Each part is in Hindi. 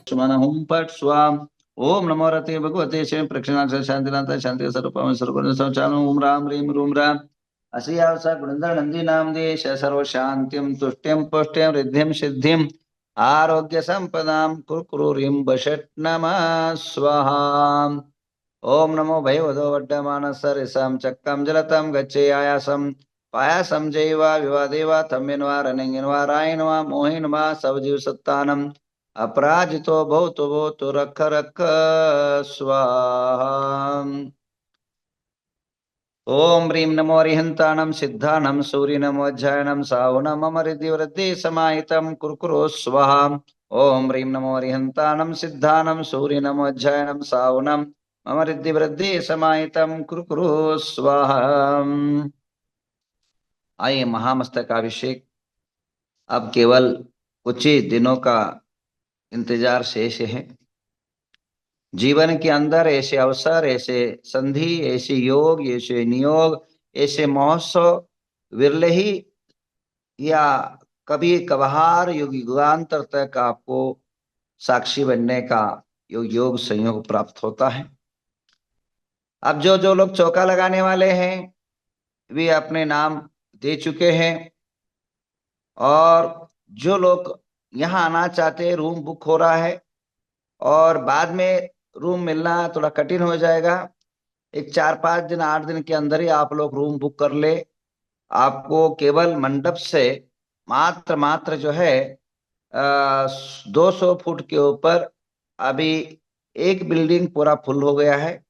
सुमन हुम पट स्वाम। ओम नमो रते भगवते शिव प्रक्षिणाक्ष शांतिनाथ शांति स्वरूपम सर्वगुण संचालन ओम राम ह्रीम रूम राम असियावसा गुणधर नंदी नाम देश सर्व शांतिम तुष्टिम पुष्टिम रिद्धिम सिद्धिम आरोग्य संपदाम कुरकुरुरिम बषट नमः स्वाहा। ओम नमो भयवदो वड्डमानसरिसं चक्रम जलतम गच्छे आयासम पायासम जैवा विवादेवा तम्यन्वा रनिंगिन्वा रायन्वा मोहिन्वा सवजीव सत्तानम अपराजितो भवतु भवतु रख रख स्वाहा। ओम ह्रीं नमो अरिहंताणं सिद्धाणं सूर्यनमो अध्यायनं सावनं मम हृदि वृद्धि समाहितं कुरकुरो स्वाहा। ओम ह्रीं नमो अरिहंताणं सिद्धाणं सूर्यनमो अध्यायनं सावनं मम हृदि वृद्धि समाहितं कुरकुरो स्वाहा। आइए महामस्तकाभिषेक अब केवल कुछ ही दिनों का इंतजार शेष है। जीवन के अंदर ऐसे अवसर, ऐसे संधि, ऐसे योग, ऐसे नियोग, ऐसे महोत्सव विरले ही या कभी कभार युगांतर तक आपको साक्षी बनने का योग संयोग प्राप्त होता है। अब जो जो लोग चौका लगाने वाले हैं वे अपने नाम दे चुके हैं और जो लोग यहाँ आना चाहते हैं रूम बुक हो रहा है और बाद में रूम मिलना थोड़ा कठिन हो जाएगा। एक 4-5 दिन 8 दिन के अंदर ही आप लोग रूम बुक कर ले। आपको केवल मंडप से मात्र जो है 200 फुट के ऊपर अभी एक बिल्डिंग पूरा फुल हो गया है।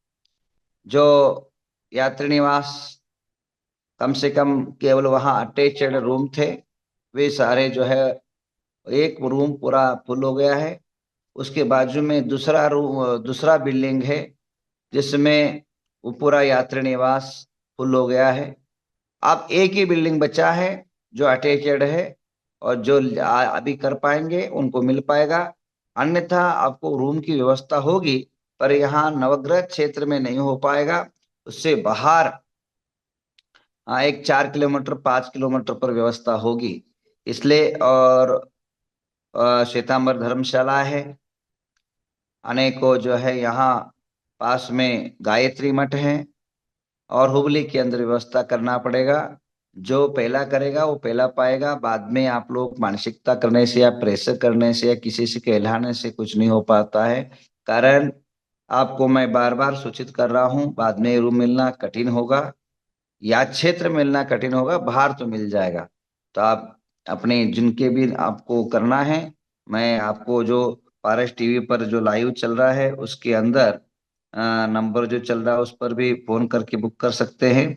जो यात्री निवास कम से कम केवल वहां अटैच्ड रूम थे वे सारे जो है एक रूम पूरा फुल हो गया है। उसके बाजू में दूसरा बिल्डिंग है जिसमें वो पूरा यात्री निवास फुल हो गया है। अब एक ही बिल्डिंग बचा है जो अटैचड है और जो अभी कर पाएंगे उनको मिल पाएगा, अन्यथा आपको रूम की व्यवस्था होगी पर यहाँ नवग्रह क्षेत्र में नहीं हो पाएगा। उससे बाहर एक 4 किलोमीटर 5 किलोमीटर पर व्यवस्था होगी इसलिए। और श्वेतांबर धर्मशाला है, अनेकों जो है यहाँ पास में गायत्री मठ है और हुबली के अंदर व्यवस्था करना पड़ेगा। जो पहला करेगा वो पहला पाएगा। बाद में आप लोग मानसिकता करने से या प्रेशर करने से या किसी से कहलाने से कुछ नहीं हो पाता है। कारण आपको मैं बार बार सूचित कर रहा हूँ, बाद में रूम मिलना कठिन होगा या क्षेत्र मिलना कठिन होगा, बाहर तो मिल जाएगा। तो आप अपने जिनके भी आपको करना है, मैं आपको जो पारस टीवी पर जो लाइव चल रहा है उसके अंदर नंबर जो चल रहा है उस पर भी फोन करके बुक कर सकते हैं।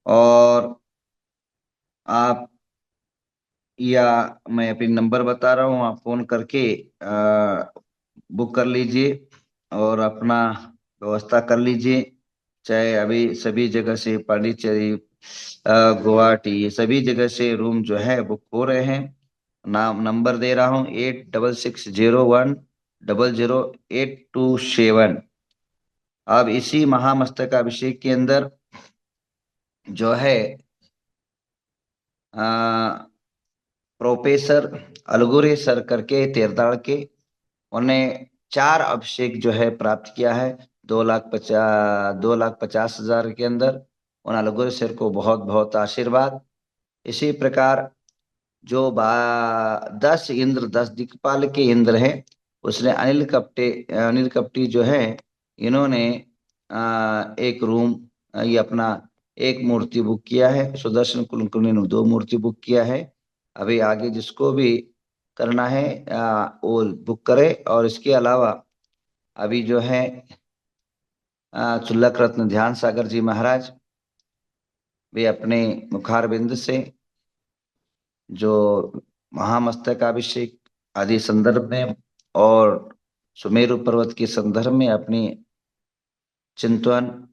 और आप या मैं अपनी नंबर बता रहा हूँ, आप फोन करके बुक कर लीजिए और अपना व्यवस्था कर लीजिए। चाहे अभी सभी जगह से पांडिचेरी गुवाहाटी सभी जगह से रूम जो है बुक हो रहे हैं। नंबर दे रहा हूँ 8660100827। अब इसी महामस्तकाभिषेक के अंदर जो है प्रोफेसर अलगुरे सर करके तेरदाड़ के उन्हें 4 अभिषेक जो है प्राप्त किया है 2,50,000 के अंदर। उन अलगुरे सर को बहुत बहुत आशीर्वाद। इसी प्रकार जो 10 दिक्पाल के इंद्र हैं उसने अनिल कपटी जो है इन्होंने एक रूम ये अपना एक मूर्ति बुक किया है। सुदर्शन कुलकर्णी ने 2 मूर्ति बुक किया है। अभी आगे जिसको भी करना है वो बुक करे। और इसके अलावा अभी जो है चुल्लक रत्न ध्यान सागर जी महाराज वे अपने मुखारबिंद से जो महामस्तकाभिषेक आदि संदर्भ में और सुमेरु पर्वत के संदर्भ में अपनी चिंतन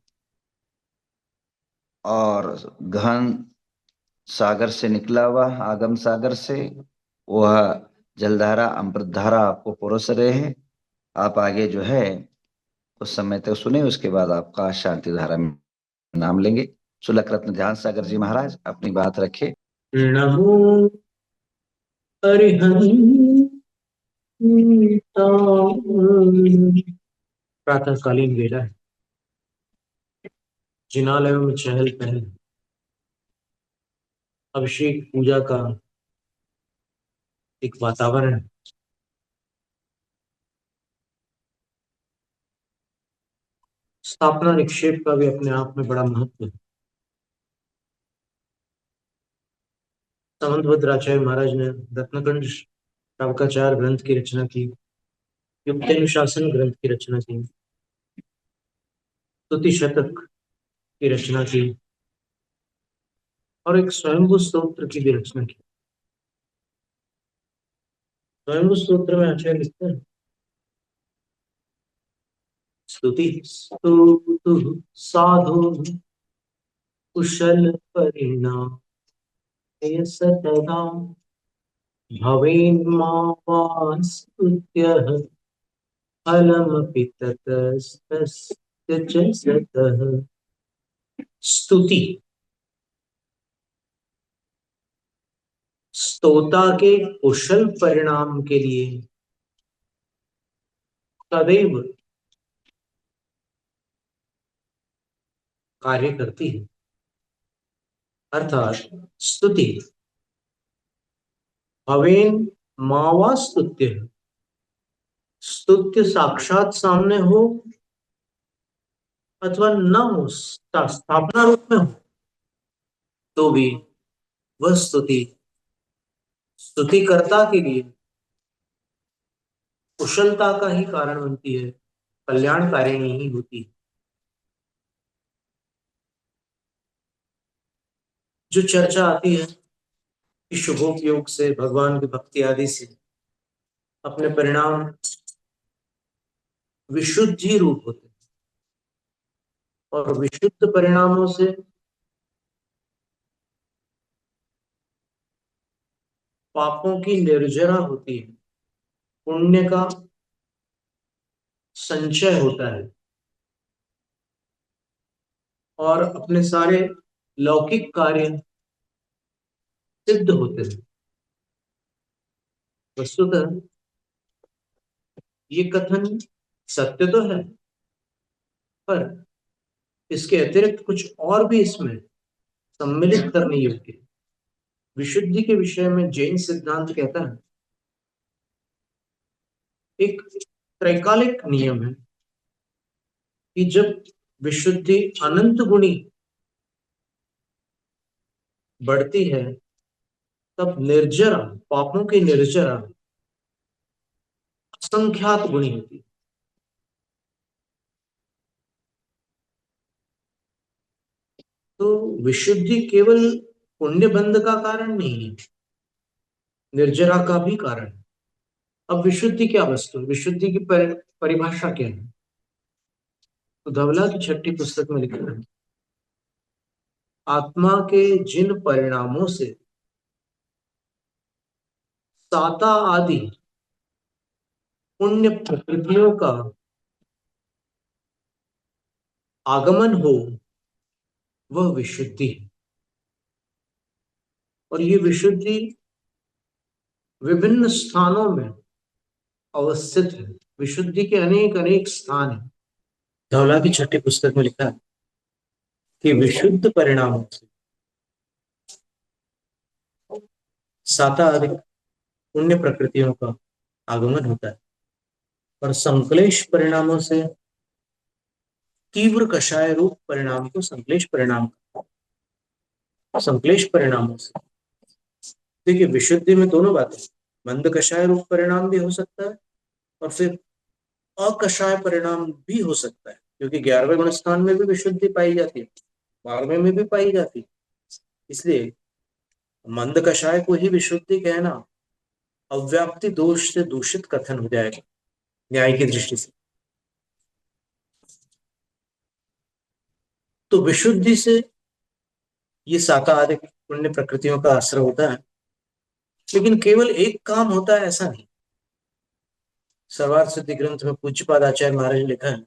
और गहन सागर से निकला हुआ आगम सागर से वह जलधारा अमृतधारा आपको परोस रहे हैं। आप आगे जो है उस समय तक सुने, उसके बाद आपका शांति धारा में नाम लेंगे। सुलक रत्न ध्यान सागर जी महाराज अपनी बात रखे। नमो अरिहंताणं प्रातःकालीन वेला है। जिनालयों में चहल पहल, अभिषेक पूजा का एक वातावरण है। स्थापना निक्षेप का भी अपने आप में बड़ा महत्व है। समंतभद्राचार्य महाराज ने रत्नकंड श्रावकाचार ग्रंथ की रचना की, युक्तानुशासन ग्रंथ की रचना की, स्तुति शतक की रचना की और एक स्वयंभू स्तोत्र की भी रचना की। स्वयंभू स्तोत्र में आचार्य लिखते हैं, स्तुति स्तुतु साधु कुशल परिणाम सतता भवेन्मावास्तुत्यः फलमपि ततस्तस्य च सतः। स्तुति स्तोता के कुशल परिणाम के लिए सदैव कार्य करती है। अर्थात स्तुति भवेन मावा स्तुत्य, स्तुत्य साक्षात सामने हो अथवा न हो, स्थापना रूप में हो, तो भी वह स्तुति स्तुतिकर्ता के लिए कुशलता का ही कारण बनती है, कल्याणकारिणी ही होती है। जो चर्चा आती है कि शुभोपयोग से, भगवान की भक्ति आदि से अपने परिणाम विशुद्धि रूप होते हैं और विशुद्ध परिणामों से पापों की निर्जरा होती है, पुण्य का संचय होता है और अपने सारे लौकिक कार्य सिद्ध होते हैं। वस्तुतः ये कथन सत्य तो है, पर इसके अतिरिक्त कुछ और भी इसमें सम्मिलित करने योग्य है। विशुद्धि के विषय में जैन सिद्धांत कहता है, एक त्रैकालिक नियम है कि जब विशुद्धि अनंत गुणी बढ़ती है तब निर्जरा, पापों की निर्जरा असंख्यात गुणी होती है। तो विशुद्धि केवल पुण्य बंध का कारण नहीं है, निर्जरा का भी कारण है। अब विशुद्धि क्या वस्तु है, विशुद्धि की परिभाषा क्या है? तो धवला की छठी पुस्तक में लिखा है, आत्मा के जिन परिणामों से साता आदि पुण्य प्रकृतियों का आगमन हो, वह विशुद्धि है। और ये विशुद्धि विभिन्न स्थानों में अवस्थित है। विशुद्धि के अनेक अनेक स्थान हैं। धवला की छठी पुस्तक में लिखा है कि विशुद्ध परिणामों से साता आदि पुण्य प्रकृतियों का आगमन होता है और संक्लेश परिणामों से तीव्र कषाय रूप परिणाम को संक्लेश परिणाम, संक्लेश परिणामों से। देखिए, विशुद्धि में दोनों बातें, मंद कषाय रूप परिणाम भी हो सकता है और फिर अकषाय परिणाम भी हो सकता है, क्योंकि 11वें गुण स्थान में भी विशुद्धि पाई जाती है, 12वें में भी पाई जाती है। इसलिए मंद कषाय को ही विशुद्धि कहना अव्याप्ति दोष से दूषित कथन हो जाएगा न्याय की दृष्टि से। तो विशुद्धि से ये साकारिक पुण्य प्रकृतियों का आश्रय होता है, लेकिन केवल एक काम होता है ऐसा नहीं। सर्वार्थ सिद्धि ग्रंथ में पूज्यपाद आचार्य महाराज ने लिखा है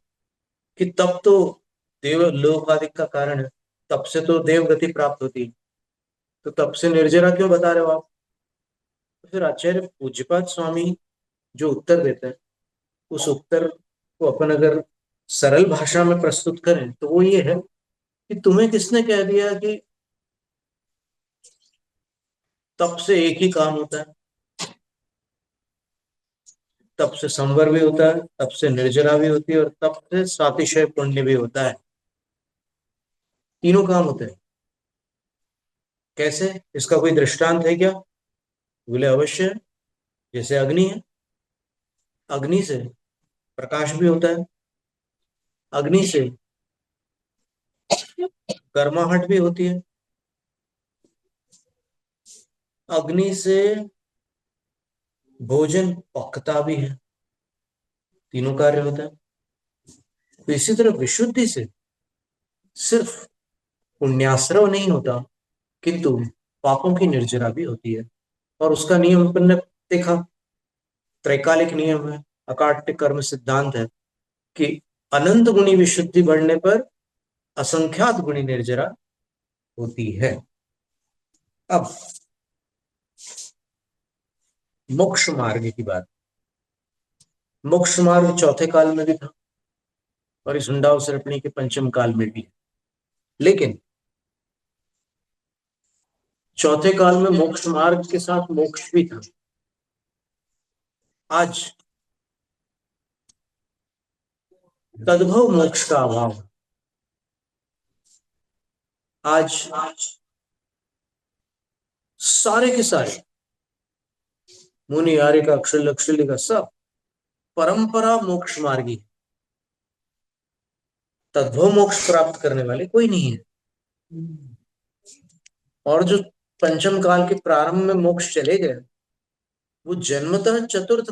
कि तप तो देव लोकादिक का कारण है, तप से तो देव गति प्राप्त होती है, तो तप से निर्जरा क्यों बता रहे हो आप? तो फिर आचार्य पूज्यपाद स्वामी जो उत्तर देते हैं, उस उत्तर को अपन अगर सरल भाषा में प्रस्तुत करें तो वो ये है कि तुम्हें किसने कह दिया कि तप से एक ही काम होता है? तप से संवर भी होता है, तप से निर्जरा भी होती है, और तप से सातिशय पुण्य भी होता है। तीनों काम होते हैं। कैसे? इसका कोई दृष्टांत है क्या? बोले अवश्य है। जैसे अग्नि है, अग्नि से प्रकाश भी होता है, अग्नि से गर्माहट भी होती है, अग्नि से भोजन पकता भी है। तीनों कार्य होता है। तो इसी तरह विशुद्धि से सिर्फ पुण्याश्रव नहीं होता, किंतु पापों की निर्जरा भी होती है। और उसका नियम अपन ने देखा, त्रैकालिक नियम है, अकाट्य कर्म सिद्धांत है कि अनंत गुणी विशुद्धि बढ़ने पर असंख्यात गुणी निर्जरा होती है। अब मोक्ष मार्ग की बात। मोक्ष मार्ग चौथे काल में भी था और इस हुंडावसर्पिणी के पंचम काल में भी है। लेकिन चौथे काल में मोक्ष मार्ग के साथ मोक्ष भी था। आज तद्भव मोक्ष का अभाव है। आज सारे के सारे मुनि आर्य का अक्षर का सब परंपरा मोक्ष मार्गी, तद्भव मोक्ष प्राप्त करने वाले कोई नहीं है। और जो पंचम काल के प्रारंभ में मोक्ष चले गए, वो जन्मतः चतुर्थ